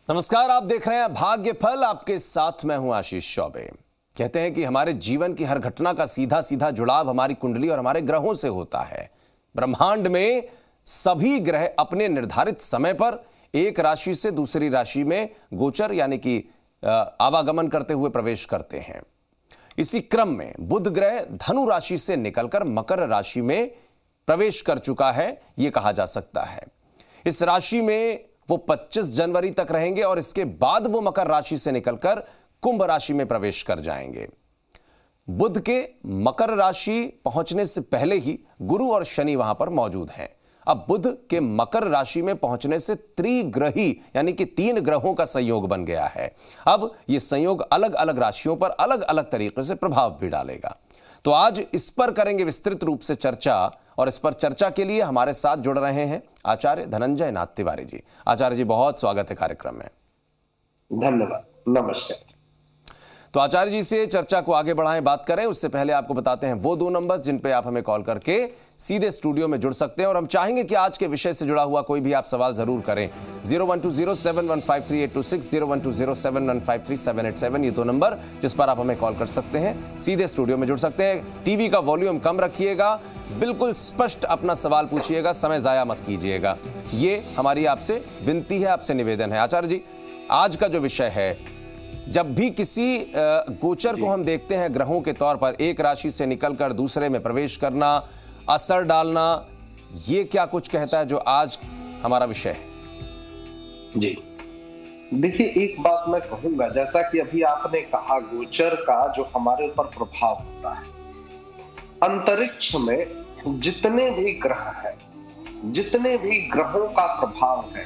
नमस्कार, आप देख रहे हैं भाग्य फल। आपके साथ मैं हूं आशीष चौबे। कहते हैं कि हमारे जीवन की हर घटना का सीधा सीधा जुड़ाव हमारी कुंडली और हमारे ग्रहों से होता है। ब्रह्मांड में सभी ग्रह अपने निर्धारित समय पर एक राशि से दूसरी राशि में गोचर यानी कि आवागमन करते हुए प्रवेश करते हैं। इसी क्रम में बुध ग्रह धनु राशि से निकलकर मकर राशि में प्रवेश कर चुका है, यह कहा जा सकता है। इस राशि में वो 25 जनवरी तक रहेंगे और इसके बाद वो मकर राशि से निकलकर कुंभ राशि में प्रवेश कर जाएंगे। बुध के मकर राशि पहुंचने से पहले ही गुरु और शनि वहां पर मौजूद हैं। अब बुध के मकर राशि में पहुंचने से त्रिग्रही यानी कि 3 ग्रहों का संयोग बन गया है। अब यह संयोग अलग अलग राशियों पर अलग अलग तरीके से प्रभाव भी डालेगा। तो आज इस पर करेंगे विस्तृत रूप से चर्चा, और इस पर चर्चा के लिए हमारे साथ जुड़ रहे हैं आचार्य धनंजय नाथ तिवारी जी। आचार्य जी, बहुत स्वागत है कार्यक्रम में। धन्यवाद, नमस्कार। तो आचार्य जी से चर्चा को आगे बढ़ाएं, बात करें, उससे पहले आपको बताते हैं वो 2 नंबर जिन पे आप हमें कॉल करके सीधे स्टूडियो में जुड़ सकते हैं। और हम चाहेंगे कि आज के विषय से जुड़ा हुआ कोई भी आप सवाल जरूर करें। 0120715386, 012071538787, ये 2 नंबर जिस पर आप हमें कॉल कर सकते हैं, सीधे स्टूडियो में जुड़ सकते हैं। टीवी का वॉल्यूम कम रखिएगा, बिल्कुल स्पष्ट अपना सवाल पूछिएगा, समय जाया मत कीजिएगा। ये हमारी आपसे विनती है, आपसे निवेदन है। आचार्य जी, आज का जो विषय है, जब भी किसी गोचर को हम देखते हैं ग्रहों के तौर पर, एक राशि से निकलकर दूसरे में प्रवेश करना, असर डालना, ये क्या कुछ कहता है जो आज हमारा विषय है? जी देखिए, एक बात मैं कहूंगा, जैसा कि अभी आपने कहा, गोचर का जो हमारे ऊपर प्रभाव होता है, अंतरिक्ष में जितने भी ग्रह हैं, जितने भी ग्रहों का प्रभाव है,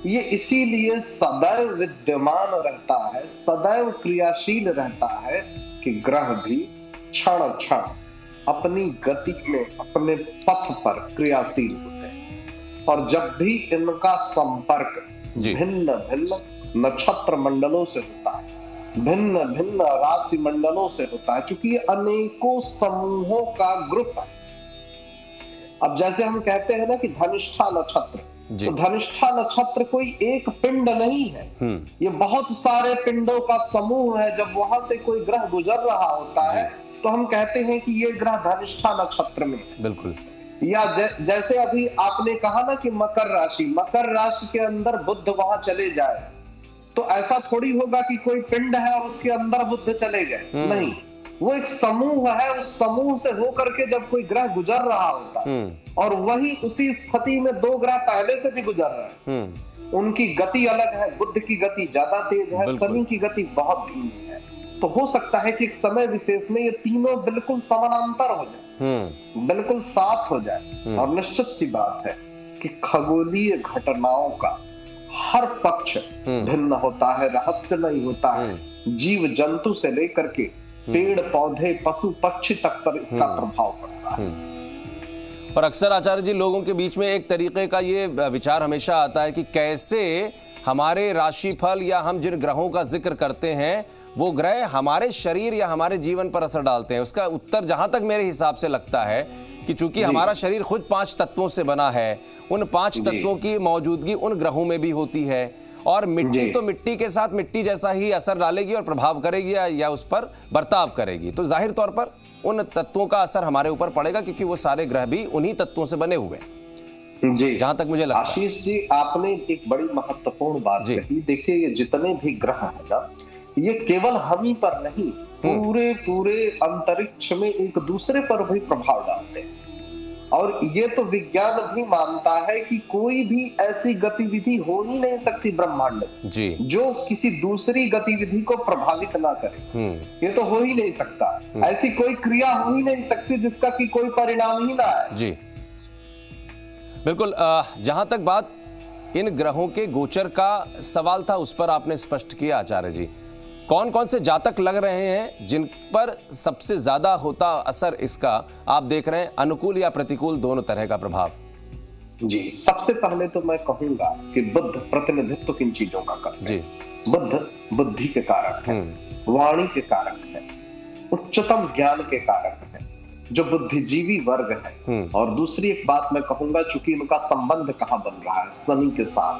ये इसीलिए सदैव विद्यमान रहता है, सदैव क्रियाशील रहता है कि ग्रह भी क्षण क्षण अपनी गति में अपने पथ पर क्रियाशील होते हैं। और जब भी इनका संपर्क भिन्न भिन्न नक्षत्र मंडलों से होता है, भिन्न भिन्न राशि मंडलों से होता है, क्योंकि ये अनेकों समूहों का ग्रुप है। अब जैसे हम कहते हैं ना कि धनिष्ठा नक्षत्र, तो धनिष्ठा नक्षत्र कोई एक पिंड नहीं है, ये बहुत सारे पिंडों का समूह है। जब वहां से कोई ग्रह गुजर रहा होता है तो हम कहते हैं कि ये ग्रह धनिष्ठा नक्षत्र में। बिल्कुल। या जैसे अभी आपने कहा ना कि मकर राशि के अंदर बुध वहां चले जाए, तो ऐसा थोड़ी होगा कि कोई पिंड है और उसके अंदर बुध चले गए, नहीं, वो एक समूह है। उस समूह से होकर के जब कोई ग्रह गुजर रहा होता है, और वही उसी स्थिति में 2 ग्रह पहले से भी गुजर रहे हैं, उनकी गति अलग है। बुध की गति ज्यादा तेज है, शनि की गति बहुत धीमी है। तो हो सकता है कि एक समय विशेष में ये तीनों बिल्कुल समानांतर हो जाए, बिल्कुल साथ हो जाए। और निश्चित सी बात है कि खगोलीय घटनाओं का हर पक्ष भिन्न होता है, रहस्यमय होता है। जीव जंतु से लेकर के पेड़ पौधे पशु पक्षी तक पर इसका प्रभाव पड़ता है। और अक्सर आचार्य जी, लोगों के बीच में एक तरीके का ये विचार हमेशा आता है कि कैसे हमारे राशिफल या हम जिन ग्रहों का जिक्र करते हैं वो ग्रह हमारे शरीर या हमारे जीवन पर असर डालते हैं। उसका उत्तर जहां तक मेरे हिसाब से लगता है कि चूंकि हमारा शरीर खुद 5 तत्वों से बना है, उन 5 तत्वों की मौजूदगी उन ग्रहों में भी होती है। और मिट्टी तो मिट्टी के साथ मिट्टी जैसा ही असर डालेगी और प्रभाव करेगी या उस पर बर्ताव करेगी। तो जाहिर तौर पर उन तत्वों का असर हमारे ऊपर पड़ेगा, क्योंकि वो सारे ग्रह भी उन्हीं तत्वों से बने हुए हैं, जी, जहां तक मुझे लगता है। आशीष जी, आपने एक बड़ी महत्वपूर्ण बात कही। देखिए, ये जितने भी ग्रह है ना, ये केवल हम ही पर नहीं, पूरे अंतरिक्ष में एक दूसरे पर भी प्रभाव डालते हैं। और ये तो विज्ञान भी मानता है कि कोई भी ऐसी गतिविधि हो ही नहीं सकती ब्रह्मांड में जो किसी दूसरी गतिविधि को प्रभावित ना करे। ये तो हो ही नहीं सकता। ऐसी कोई क्रिया हो ही नहीं सकती जिसका कि कोई परिणाम ही ना आए। जी बिल्कुल। जहां तक बात इन ग्रहों के गोचर का सवाल था, उस पर आपने स्पष्ट किया आचार्य जी। कौन कौन से जातक लग रहे हैं जिन पर सबसे ज्यादा होता असर इसका, आप देख रहे हैं, अनुकूल या प्रतिकूल दोनों तरह का प्रभाव? जी, सबसे पहले तो मैं कहूंगा कि बुध प्रतिनिधित्व किन चीजों का करते हैं। बुध बुद्धि के कारक है, वाणी के कारक है, उच्चतम ज्ञान के कारक है, जो बुद्धिजीवी वर्ग है। और दूसरी एक बात मैं कहूंगा, चूंकि इनका संबंध कहाँ बन रहा है, शनि के साथ,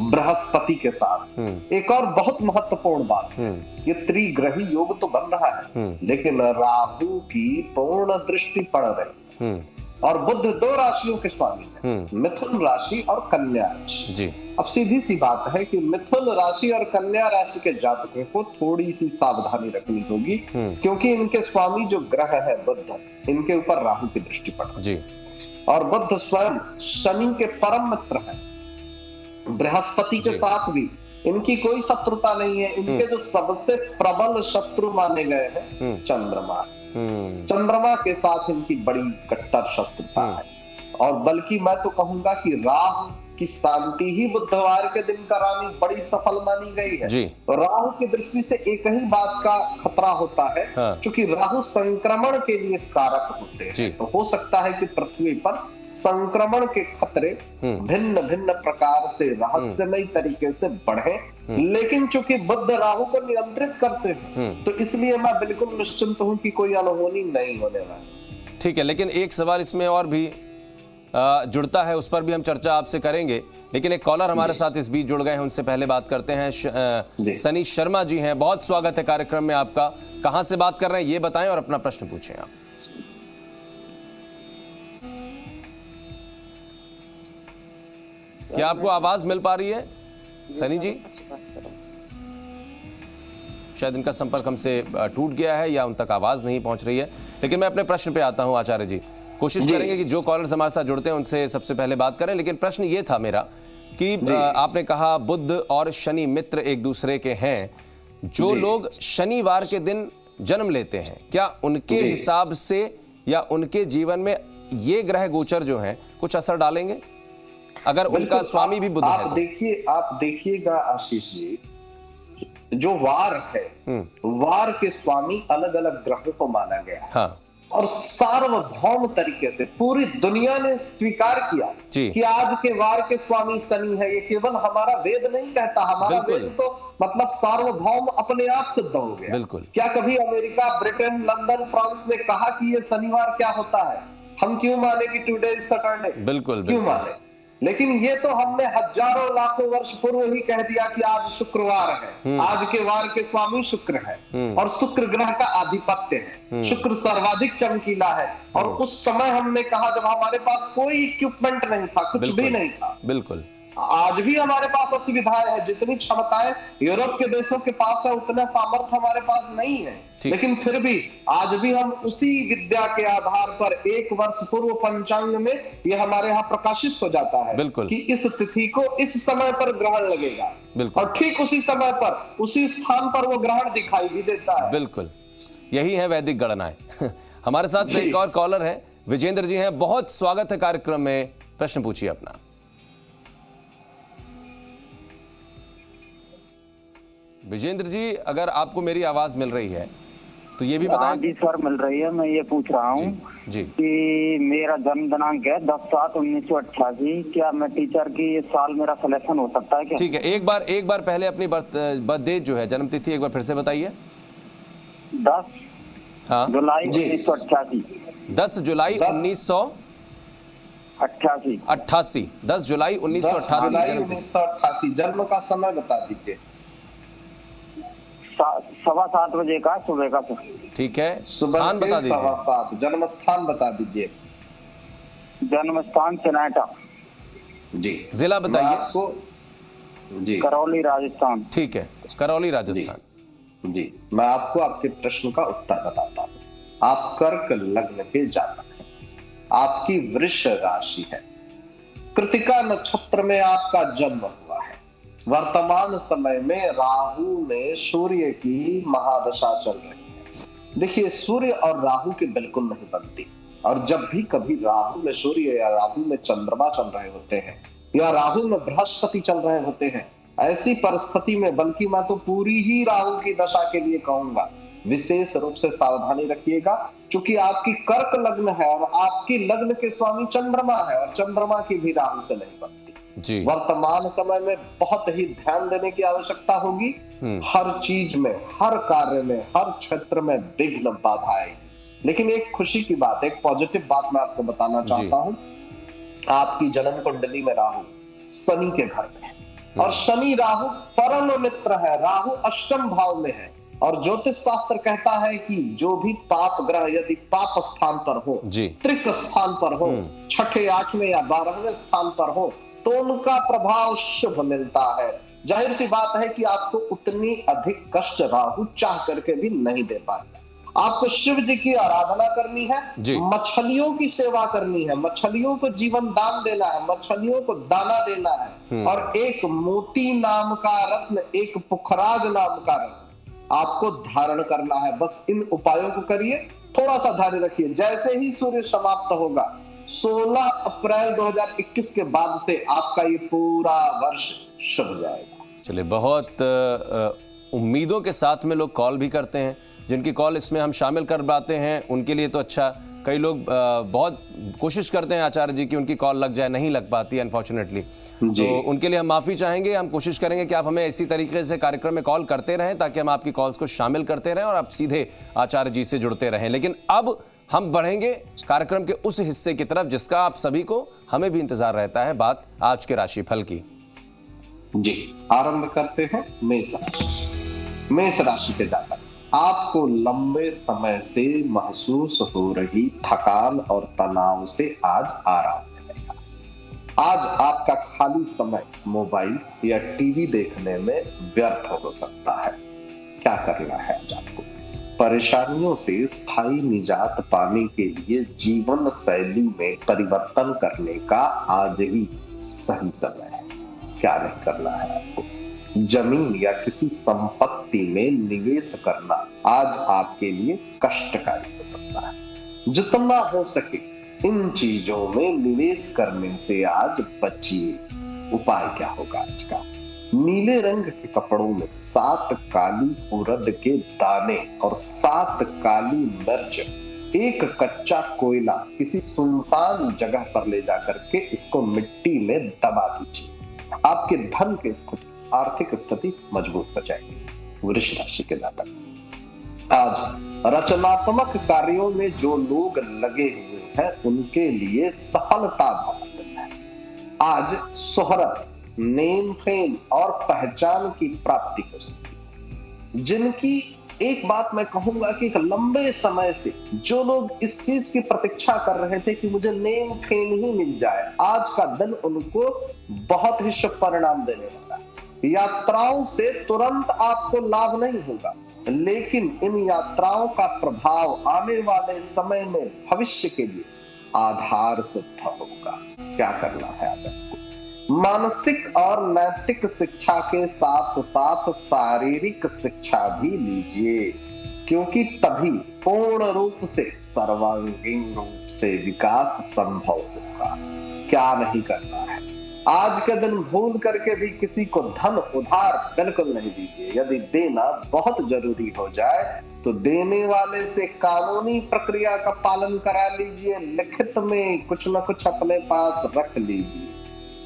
बृहस्पति के साथ। एक और बहुत महत्वपूर्ण बात है, ये त्रिग्रही योग तो बन रहा है, लेकिन राहु की पूर्ण दृष्टि पड़ रही है और बुध 2 राशियों के स्वामी है, मिथुन राशि और कन्या राशि जी। अब सीधी सी बात है कि मिथुन राशि और कन्या राशि के जातकों को थोड़ी सी सावधानी रखनी होगी, क्योंकि इनके स्वामी जो ग्रह है बुध, इनके ऊपर राहु की दृष्टि पड़ रही है और बुध स्वयं शनि के परम मित्र है। बृहस्पति के साथ भी इनकी कोई शत्रुता नहीं है। इनके जो सबसे प्रबल शत्रु माने गए हैं चंद्रमा, चंद्रमा के साथ इनकी बड़ी कट्टर शत्रुता है। और बल्कि मैं तो कहूंगा कि राहु की शांति ही बुधवार के दिन करानी बड़ी सफल मानी गई है। तो राहु की दृष्टि से एक ही बात का खतरा होता है, क्योंकि राहु संक्रमण के लिए कारक होते हैं। तो हो सकता है कि पृथ्वी पर संक्रमण के खतरे भिन्न भिन्न प्रकार से रहस्यमय तरीके से बढ़े, लेकिन चूंकि बुध राहु को नियंत्रित करते हैं, तो इसलिए मैं बिल्कुल निश्चिंत हूं कि कोई अनहोनी नहीं होने वाली। ठीक है, लेकिन एक सवाल इसमें और भी जुड़ता है, उस पर भी हम चर्चा आपसे करेंगे, लेकिन एक कॉलर हमारे साथ इस बीच जुड़ गए हैं, उनसे पहले बात करते हैं। सनी शर्मा जी हैं, बहुत स्वागत है कार्यक्रम में आपका। कहां से बात कर रहे हैं ये बताएं और अपना प्रश्न पूछें आप। क्या आपको आवाज मिल पा रही है सनी जी? शायद इनका संपर्क हमसे टूट गया है या उन तक आवाज नहीं पहुंच रही है, लेकिन मैं अपने प्रश्न पे आता हूं। आचार्य जी, कोशिश करेंगे कि जो कॉलर्स हमारे साथ जुड़ते हैं उनसे सबसे पहले बात करें, लेकिन प्रश्न ये था मेरा कि आपने कहा बुध और शनि मित्र एक दूसरे के हैं। जो लोग शनिवार के दिन जन्म लेते हैं, क्या उनके हिसाब से या उनके जीवन में ये ग्रह गोचर जो हैं कुछ असर डालेंगे, अगर उनका स्वामी भी बुध है? आप देखिएगा आशीष जी, जो वार है, वार के स्वामी अलग अलग ग्रहों को माना गया है। हाँ। और सार्वभौम तरीके से पूरी दुनिया ने स्वीकार किया कि आज के वार के स्वामी शनि है। ये केवल हमारा वेद नहीं कहता, हमारा वेद तो मतलब सार्वभौम अपने आप सिद्ध हो गया। बिल्कुल। क्या कभी अमेरिका, ब्रिटेन, लंदन, फ्रांस ने कहा कि ये शनिवार क्या होता है? हम क्यों माने कि टुडे इज सैटरडे? बिल्कुल, क्यों माने? लेकिन ये तो हमने हजारों लाखों वर्ष पूर्व ही कह दिया कि आज शुक्रवार है, आज के वार के स्वामी शुक्र है और शुक्र ग्रह का आधिपत्य है, शुक्र सर्वाधिक चमकीला है। और उस समय हमने कहा जब हमारे पास कोई इक्विपमेंट नहीं था, कुछ भी नहीं था। बिल्कुल। आज भी हमारे पास असुविधाएं हैं, जितनी क्षमताएं यूरोप के देशों के पास है उतना सामर्थ्य हमारे पास नहीं है, लेकिन फिर भी आज भी हम उसी विद्या के आधार पर 1 वर्ष पूर्व पंचांग में यह हमारे यहाँ प्रकाशित हो जाता है कि इस तिथि को इस समय पर ग्रहण लगेगा और ठीक उसी समय पर उसी स्थान पर वो ग्रहण दिखाई भी देता है। बिल्कुल, यही है वैदिक गणनाएं। हमारे साथ एक और कॉलर है, विजेंद्र जी हैं, बहुत स्वागत है कार्यक्रम में। प्रश्न पूछिए अपना। विजेंद्र जी, अगर आपको मेरी आवाज मिल रही है तो ये भी बताएं। जी सर, मिल रही है। मैं ये पूछ रहा हूँ कि मेरा जन्म दिनांक है 10/7/1988। क्या मैं टीचर की इस साल मेरा सिलेक्शन हो सकता है क्या? ठीक है, एक बार पहले अपनी बर्थ डेट जो है, जन्म तिथि एक बार फिर से बताइए। 10 जुलाई 1988। 10 जुलाई 1988। 10 जुलाई 1988 जन्म का समय बता दीजिए। 7:15 बजे का सुबह का। ठीक है, स्थान बता दीजिए। 7:15। जन्म स्थान बता दीजिए। जन्म स्थान चनाटा जी। जिला बताइए। जी, करौली राजस्थान। ठीक है, करौली राजस्थान। जी, मैं आपको आपके प्रश्न का उत्तर बताता हूँ। आप कर्क लग्न के जातक हैं, आपकी वृष राशि है, कृतिका नक्षत्र में आपका जन्म हुआ है। वर्तमान समय में राहु में सूर्य की महादशा चल रही है। देखिए, सूर्य और राहु की बिल्कुल नहीं बनती, और जब भी कभी राहु में सूर्य या राहु में चंद्रमा चल रहे होते हैं या राहु में बृहस्पति चल रहे होते हैं, ऐसी परिस्थिति में, बल्कि मैं तो पूरी ही राहु की दशा के लिए कहूंगा, विशेष रूप से सावधानी रखिएगा, क्योंकि आपकी कर्क लग्न है और आपकी लग्न के स्वामी चंद्रमा है और चंद्रमा की भी राहु से नहीं बनती जी। वर्तमान समय में बहुत ही ध्यान देने की आवश्यकता होगी। हर चीज में, हर कार्य में, हर क्षेत्र में विघ्न बाधाएं। लेकिन एक खुशी की बात, एक पॉजिटिव बात मैं आपको बताना चाहता हूं। आपकी जन्म कुंडली में राहु शनि के घर में है और शनि राहु परम मित्र है, राहु अष्टम भाव में है। और ज्योतिष शास्त्र कहता है कि जो भी पाप ग्रह यदि पाप स्थान पर हो, त्रिक स्थान पर हो, छठे, आठवें या 12वें स्थान पर हो, तो उनका प्रभाव शुभ मिलता है। जाहिर सी बात है कि आपको उतनी अधिक कष्ट राहु चाह करके भी नहीं दे पाएगा। आपको शिव जी की आराधना करनी है, मछलियों की सेवा करनी है, मछलियों को जीवन दान देना है, मछलियों को दाना देना है, और एक मोती नाम का रत्न, एक पुखराज नाम का रत्न आपको धारण करना है। बस इन उपायों को करिए, थोड़ा सा धैर्य रखिए। जैसे ही सूर्य समाप्त होगा 16 अप्रैल 2021 के बाद से आपका ये पूरा वर्ष शुभ जाएगा। चलिए, बहुत उम्मीदों के साथ में लोग कॉल भी करते हैं, जिनकी कॉल इसमें हम शामिल कर पाते हैं उनके लिए तो अच्छा। कई लोग बहुत कोशिश करते हैं आचार्य जी की उनकी कॉल लग जाए, नहीं लग पाती अनफॉर्चुनेटली, तो उनके लिए हम माफ़ी चाहेंगे। हम कोशिश करेंगे कि आप हमें इसी तरीके से कार्यक्रम में कॉल करते रहें ताकि हम आपकी कॉल्स को शामिल करते रहें और आप सीधे आचार्य जी से जुड़ते रहें। लेकिन अब हम बढ़ेंगे कार्यक्रम के उस हिस्से की तरफ जिसका आप सभी को, हमें भी इंतजार रहता है, बात आज के राशिफल की। जी, आरंभ करते हैं मेष राशि के जातक। आपको लंबे समय से महसूस हो रही थकान और तनाव से आज आराम मिलेगा। आज आपका खाली समय मोबाइल या टीवी देखने में व्यर्थ हो सकता है। क्या करना है आज आपको? परेशानियों से स्थायी निजात पाने के लिए जीवन शैली में परिवर्तन करने का आज ही सही समय है। क्या नहीं करना है आपको? जमीन या किसी संपत्ति में निवेश करना आज आपके लिए कष्टकारी हो सकता है। जितना हो सके इन चीजों में निवेश करने से आज बचिए। उपाय क्या होगा आज का? नीले रंग के कपड़ों में 7 काली उड़द के दाने और 7 काली मिर्च, 1 कच्चा कोयला किसी सुनसान जगह पर ले जाकर के इसको मिट्टी में दबा दीजिए। आपके धन की स्थिति, आर्थिक स्थिति मजबूत हो जाएगी। वृष राशि के जातक, आज रचनात्मक कार्यों में जो लोग लगे हुए हैं उनके लिए सफलता भरा दिन है। आज शोहरत, नेम फेम और पहचान की प्राप्ति हो सकती है। जिनकी एक बात मैं कहूंगा कि एक लंबे समय से जो लोग इस चीज की प्रतीक्षा कर रहे थे कि मुझे नेम फेम ही मिल जाए, आज का दिन उनको बहुत ही शुभ परिणाम देने वाला है। यात्राओं से तुरंत आपको लाभ नहीं होगा, लेकिन इन यात्राओं का प्रभाव आने वाले समय में भविष्य के लिए आधार सिद्ध होगा। क्या करना है आपको? मानसिक और नैतिक शिक्षा के साथ साथ शारीरिक शिक्षा भी लीजिए, क्योंकि तभी पूर्ण रूप से, सर्वांगीण रूप से विकास संभव होगा। क्या नहीं करना है? आज के दिन भूल करके भी किसी को धन उधार बिल्कुल नहीं दीजिए। यदि देना बहुत जरूरी हो जाए तो देने वाले से कानूनी प्रक्रिया का पालन करा लीजिए, लिखित में कुछ न कुछ अपने पास रख लीजिए,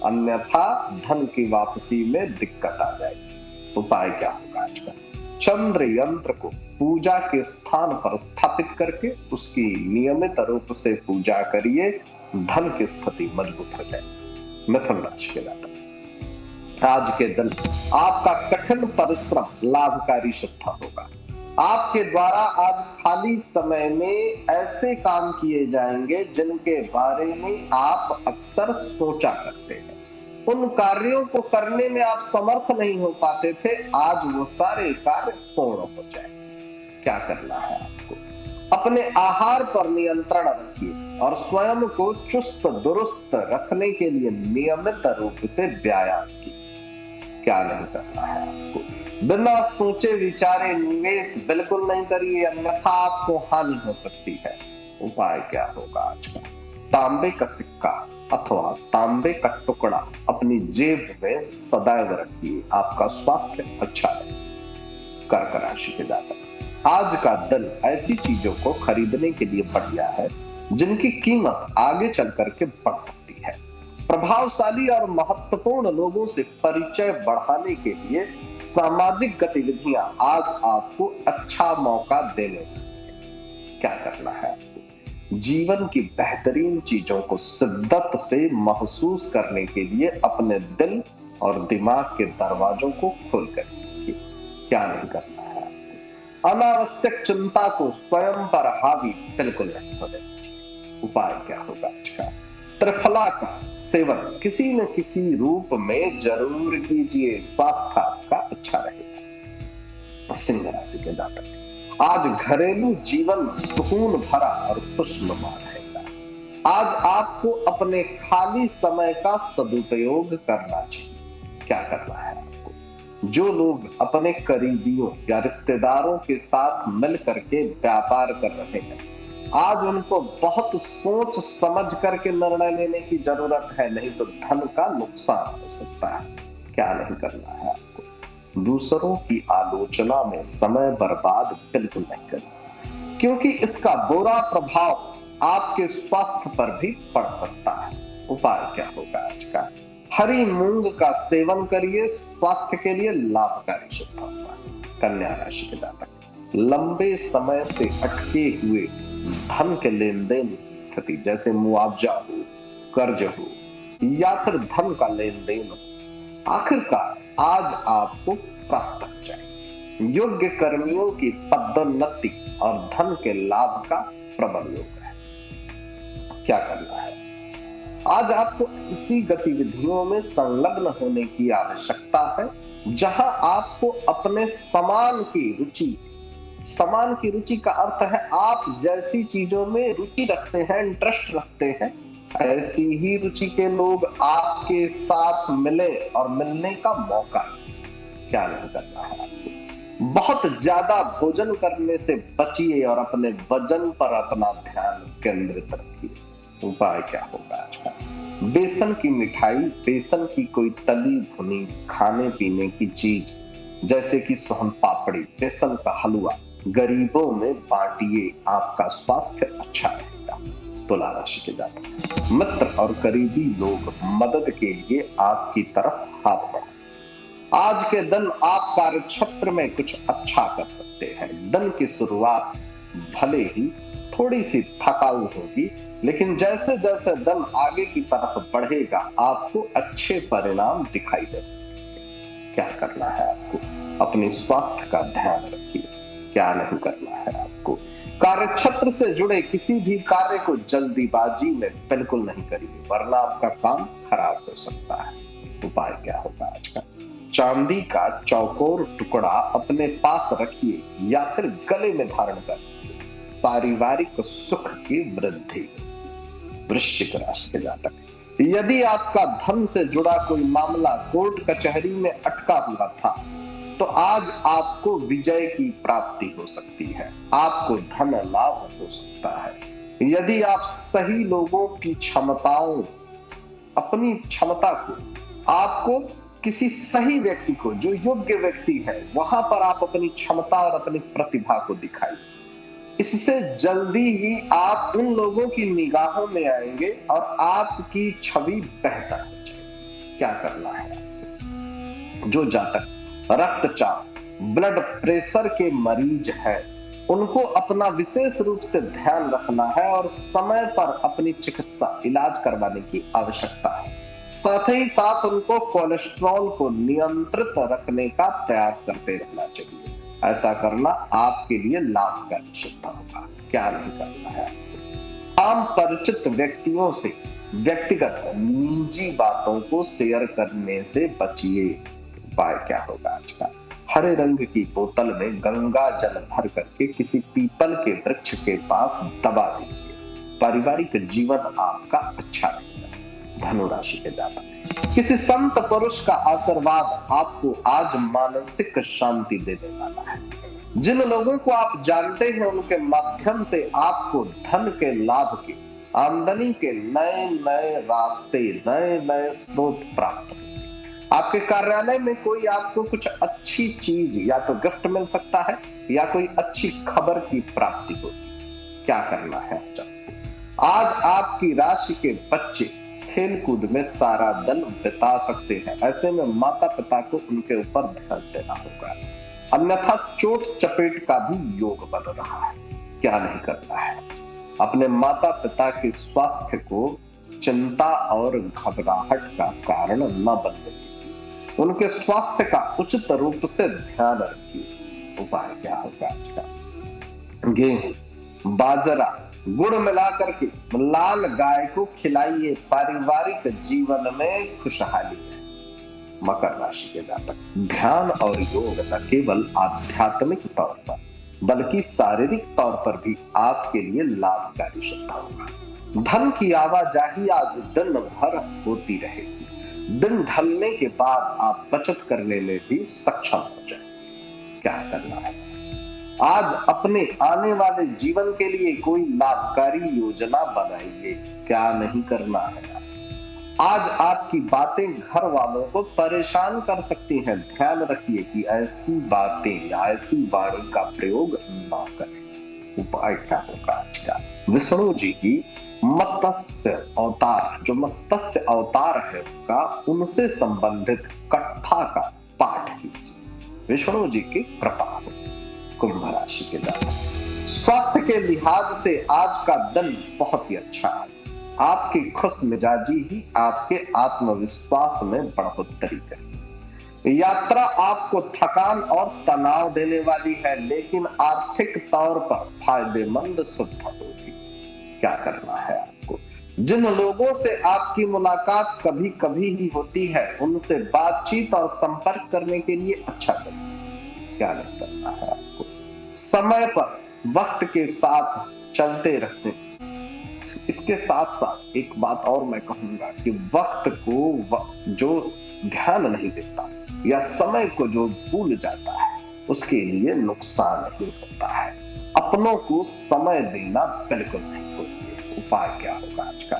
अन्यथा धन की वापसी में दिक्कत आ जाएगी। उपाय क्या होगा आज का? चंद्र यंत्र को पूजा के स्थान पर स्थापित करके उसकी नियमित रूप से पूजा करिए, धन की स्थिति मजबूत हो जाएगी। मिथुन राशि के जातक, आज के दिन आपका कठिन परिश्रम लाभकारी सिद्ध होगा। आपके द्वारा आज खाली समय में ऐसे काम किए जाएंगे जिनके बारे में आप अक्सर सोचा करते हैं। उन कार्यों को करने में आप समर्थ नहीं हो पाते थे, आज वो सारे कार्य पूर्ण हो जाएंगे। क्या करना है आपको? अपने आहार पर नियंत्रण रखिए और स्वयं को चुस्त दुरुस्त रखने के लिए नियमित रूप से व्यायाम कीजिए। क्या नहीं करना है आपको? बिना सोचे विचारे निवेश बिल्कुल नहीं करिए, अन्यथा आपको हानि हो सकती है। उपाय क्या होगा आज का? तांबे का सिक्का अथवा तांबे का टुकड़ा अपनी जेब में सदैव रखिए, आपका स्वास्थ्य अच्छा है। कर्क राशि के जातक, आज का दिन ऐसी चीजों को खरीदने के लिए बढ़िया है जिनकी कीमत आगे चल करके बढ़ सकती है। प्रभावशाली और महत्वपूर्ण लोगों से परिचय बढ़ाने के लिए सामाजिक गतिविधियां आज आपको अच्छा मौका देने वाली। क्या करना है आपको? जीवन की बेहतरीन चीजों को शिद्दत से महसूस करने के लिए अपने दिल और दिमाग के दरवाजों को खोल कर रखिए। क्या नहीं करना है आपको? अनावश्यक चिंता को स्वयं पर हावी बिल्कुल नहीं होने दीजिए। उपाय क्या होगा आज का? त्रिफला का सेवन किसी न किसी रूप में जरूर कीजिए, स्वास्थ्य आपका अच्छा रहेगा। सिंह राशि के जातक, आज घरेलू जीवन सुकून भरा और खुशनुमा रहेगा। आज आपको अपने खाली समय का सदुपयोग करना चाहिए। क्या करना है आपको? जो लोग अपने करीबियों या रिश्तेदारों के साथ मिल करके व्यापार कर रहे हैं, आज उनको बहुत सोच समझ करके निर्णय लेने की जरूरत है, नहीं तो धन का नुकसान हो सकता है। क्या नहीं करना है आपको? दूसरों की आलोचना में समय बर्बाद बिल्कुल नहीं करना, क्योंकि इसका बुरा प्रभाव आपके स्वास्थ्य पर भी पड़ सकता है। उपाय क्या होगा आज का? हरी मूंग का सेवन करिए, स्वास्थ्य के लिए लाभकारी सिद्ध होगा। कन्या राशि के जातक, लंबे समय से अटके हुए धन के लेन देन की स्थिति, जैसे मुआवजा हो, कर्ज हो या फिर धन का लेन देन हो, आखिरकार आज आपको प्राप्त हो जाए। योग्य कर्मियों की पदोन्नति और धन के लाभ का प्रबल योग है। क्या करना है? आज आपको इसी गतिविधियों में संलग्न होने की आवश्यकता है जहां आपको अपने समान की रुचि का अर्थ है आप जैसी चीजों में रुचि रखते हैं, इंटरेस्ट रखते हैं, ऐसी ही रुचि के लोग आपके साथ मिले और मिलने का मौका। क्या नहीं करना है आपको? बहुत ज्यादा भोजन करने से बचिए और अपने वजन पर अपना ध्यान केंद्रित रखिए। उपाय क्या होगा आज का? बेसन की मिठाई, बेसन की कोई तली भुनी खाने पीने की चीज जैसे कि सोहन पापड़ी, बेसन का हलवा गरीबों में बांटिए, आपका स्वास्थ्य अच्छा रहेगा। तुला राशि के जातक, मित्र और करीबी लोग मदद के लिए आपकी तरफ हाथ बढ़ाएं। आज के दिन आप कार्य क्षेत्र में कुछ अच्छा कर सकते हैं। दिन की शुरुआत भले ही थोड़ी सी थकाऊ होगी, लेकिन जैसे जैसे दिन आगे की तरफ बढ़ेगा आपको अच्छे परिणाम दिखाई देंगे। क्या करना है आपको? अपने स्वास्थ्य का ध्यान रखिए। क्या नहीं करना है आपको? कार्यक्षेत्र से जुड़े किसी भी कार्य को जल्दीबाजी में बिल्कुल नहीं करिए, वरना आपका काम खराब हो सकता है। उपाय क्या होगा आज का? चांदी का चौकोर टुकड़ा अपने पास रखिए या फिर गले में धारण कर पारिवारिक सुख की वृद्धि। वृश्चिक राशि के जातक, यदि आपका धन से जुड़ा कोई मामला कोर्ट कचहरी में अटका हुआ था तो आज आपको विजय की प्राप्ति हो सकती है, आपको धन लाभ हो सकता है। यदि आप सही लोगों की क्षमताओं, अपनी क्षमता को, आपको किसी सही व्यक्ति को, जो योग्य व्यक्ति है, वहां पर आप अपनी क्षमता और अपनी प्रतिभा को दिखाइए। इससे जल्दी ही आप उन लोगों की निगाहों में आएंगे और आपकी छवि बेहतर हो जाएगी। क्या करना है? जो जातक रक्तचाप, ब्लड प्रेशर के मरीज है, उनको अपना विशेष रूप से ध्यान रखना है और समय पर अपनी चिकित्सा इलाज करवाने की आवश्यकता है। साथ ही साथ उनको कोलेस्ट्रॉल को नियंत्रित रखने का प्रयास करते रहना चाहिए। ऐसा करना आपके लिए लाभकारी सिद्ध होगा। क्या नहीं करना है? आम परिचित व्यक्तियों से व्यक्तिगत निजी बातों को शेयर करने से बचिए। उपाय क्या होगा आज का? हरे रंग की बोतल में गंगा जल भर करके किसी पीपल के वृक्ष के पास दबा दीजिए। पारिवारिक जीवन आपका अच्छा रहेगा। धनु राशि के जातक, किसी संत पुरुष का आशीर्वाद आपको आज मानसिक शांति देने वाला है। जिन लोगों को आप जानते हैं उनके माध्यम से आपको धन के लाभ के, आमदनी के नए नए रास्ते, नए नए स्रोत प्राप्त होंगे। आपके कार्यालय में कोई आपको कुछ अच्छी चीज या तो गिफ्ट मिल सकता है या कोई अच्छी खबर की प्राप्ति होगी। क्या करना है आज आपकी राशि के बच्चे खेलकूद में सारा दिन बिता सकते हैं। ऐसे में माता पिता को उनके ऊपर ध्यान देना होगा, अन्यथा चोट चपेट का भी योग बन रहा है। क्या नहीं करना है? अपने माता पिता के स्वास्थ्य को चिंता और घबराहट का कारण न बनने दीजिए। उनके स्वास्थ्य का उचित रूप से ध्यान रखिए। उपाय क्या होगा आज का? गेहूं, बाजरा, गुड़ मिलाकर के लाल गाय को खिलाइए, पारिवारिक जीवन में खुशहाली है। मकर राशि के जातक, ध्यान और योग न केवल आध्यात्मिक तौर पर बल्कि शारीरिक तौर पर भी आपके लिए लाभकारी सिद्ध होगा। धन की आवाजाही आज दिन भर होती रहेगी। दिन ढलने के बाद आप बचत करने में भी सक्षम हो जाए। क्या करना है? आज अपने आने वाले जीवन के लिए कोई लाभकारी योजना बनाइए। क्या नहीं करना है? आज आपकी बातें घर वालों को परेशान कर सकती हैं। ध्यान रखिए कि ऐसी बातें या ऐसी वाणी का प्रयोग ना करें। उपाय क्या होगा आज का? विष्णु जी की मत्स्य अवतार, जो मत्स्य अवतार है उनका, उनसे संबंधित कथा का पाठ कीजिए। विष्णु जी की कृपा हो। कुंभ राशि के जातक, स्वास्थ्य के लिहाज से आज का दिन बहुत ही अच्छा है। आपकी खुश मिजाजी ही आपके आत्मविश्वास में बढ़ोतरी करेगी। यात्रा आपको थकान और तनाव देने वाली है, लेकिन आर्थिक तौर पर फायदेमंद सिद्ध होगी। क्या करना है आपको? जिन लोगों से आपकी मुलाकात कभी कभी ही होती है, उनसे बातचीत और संपर्क करने के लिए अच्छा करिए। क्या नहीं करना है आपको? समय पर वक्त के साथ चलते रहते। इसके साथ साथ एक बात और मैं कहूंगा कि वक्त को जो ध्यान नहीं देता या समय को जो भूल जाता है, उसके लिए नुकसान ही होता है। अपनों को समय देना बिल्कुल नहीं भूलिए। उपाय क्या होगा आज का?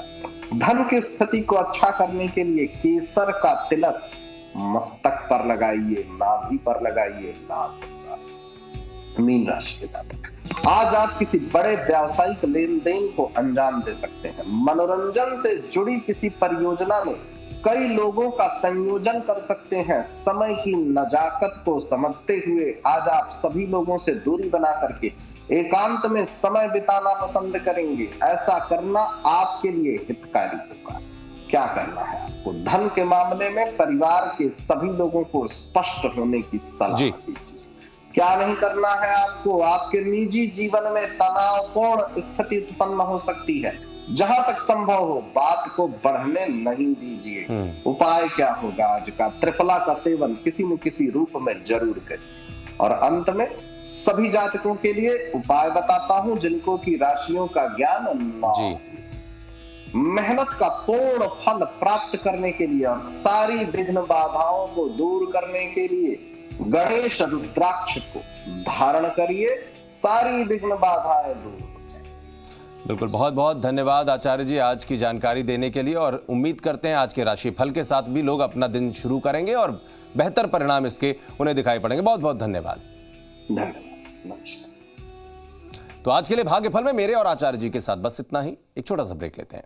धन की स्थिति को अच्छा करने के लिए केसर का तिलक मस्तक पर लगाइए, नाभि पर लगाइए, लाभ होगा। मीन राशि के जातक, आज आप किसी बड़े व्यावसायिक लेन देन को अंजाम दे सकते हैं। मनोरंजन से जुड़ी किसी परियोजना में कई लोगों का संयोजन कर सकते हैं। समय की नजाकत को समझते हुए आज आप सभी लोगों से दूरी बना करके एकांत में समय बिताना पसंद करेंगे। ऐसा करना आपके लिए हितकारी होगा। क्या करना है आपको? धन के मामले में परिवार के सभी लोगों को स्पष्ट होने की सलाह दीजिए। क्या नहीं करना है आपको? आपके निजी जीवन में तनावपूर्ण स्थिति उत्पन्न हो सकती है। जहां तक संभव हो बात को बढ़ने नहीं दीजिए। उपाय क्या होगा आज का? त्रिफला का सेवन किसी न किसी रूप में जरूर करिए। और अंत में सभी जातकों के लिए उपाय बताता हूं जिनको की राशियों का ज्ञान ना हो। मेहनत का पूर्ण फल प्राप्त करने के लिए और सारी विघ्न बाधाओं को दूर करने के लिए गणेश रुद्राक्ष को धारण करिए। सारी विघ्न बाधाएं दूर। बिल्कुल, बहुत बहुत धन्यवाद आचार्य जी आज की जानकारी देने के लिए, और उम्मीद करते हैं आज के राशिफल के साथ भी लोग अपना दिन शुरू करेंगे और बेहतर परिणाम इसके उन्हें दिखाई पड़ेंगे। बहुत बहुत धन्यवाद। नमस्कार। तो आज के लिए भाग्यफल में मेरे और आचार्य जी के साथ बस इतना ही। एक छोटा सा ब्रेक लेते हैं।